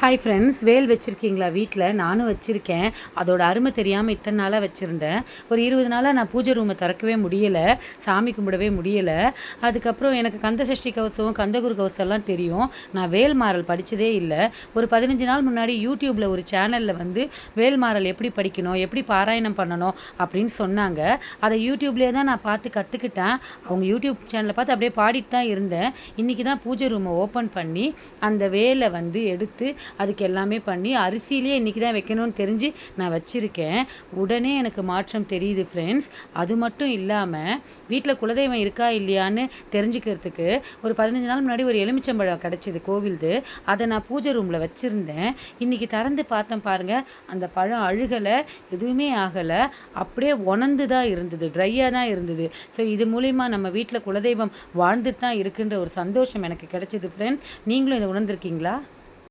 Hi friends, வேல் வச்சுருக்கீங்களா வீட்டில்? நானும் வச்சுருக்கேன். அதோட அருமை தெரியாமல் இத்தனை நாளாக வச்சுருந்தேன். ஒரு 20 நாளாக நான் பூஜை ரூமை திறக்கவே முடியலை, சாமி கும்பிடவே முடியலை. அதுக்கப்புறம் எனக்கு கந்த சஷ்டி கவசம், கந்தகுரு கவசம்லாம் தெரியும். நான் வேல்மாறல் படித்ததே இல்லை. ஒரு 15 நாள் முன்னாடி யூடியூப்பில் ஒரு சேனலில் வந்து வேல்மாறல் எப்படி படிக்கணும், எப்படி பாராயணம் பண்ணணும் அப்படின்னு சொன்னாங்க. அதை யூடியூப்லேயே தான் நான் பார்த்து கற்றுக்கிட்டேன். அவங்க யூடியூப் சேனலை பார்த்து அப்படியே பாடிட்டு தான் இருந்தேன். இன்றைக்கி தான் பூஜை ரூமை ஓப்பன் பண்ணி அந்த வேலை வந்து எடுத்து அதுக்கு எல்லாமே பண்ணி அரிசியிலே இன்றைக்கி தான் வைக்கணும்னு தெரிஞ்சு நான் வச்சுருக்கேன். உடனே எனக்கு மாற்றம் தெரியுது ஃப்ரெண்ட்ஸ். அது மட்டும் இல்லாமல் வீட்டில் குலதெய்வம் இருக்கா இல்லையான்னு தெரிஞ்சுக்கிறதுக்கு ஒரு 15 நாள் முன்னாடி ஒரு எலுமிச்சம்பழம் கிடச்சிது கோவில்து. அதை நான் பூஜை ரூமில் வச்சுருந்தேன். இன்றைக்கி திறந்து பார்த்தேன் பாருங்கள், அந்த பழம் அழுகலை, எதுவுமே ஆகலை, அப்படியே உணர்ந்து தான் இருந்தது, ட்ரையாக தான் இருந்தது. ஸோ இது மூலிமா நம்ம வீட்டில் குலதெய்வம் வாழ்ந்துட்டு தான் இருக்குன்ற ஒரு சந்தோஷம் எனக்கு கிடைச்சிது ஃப்ரெண்ட்ஸ். நீங்களும் இதை உணர்ந்திருக்கீங்களா?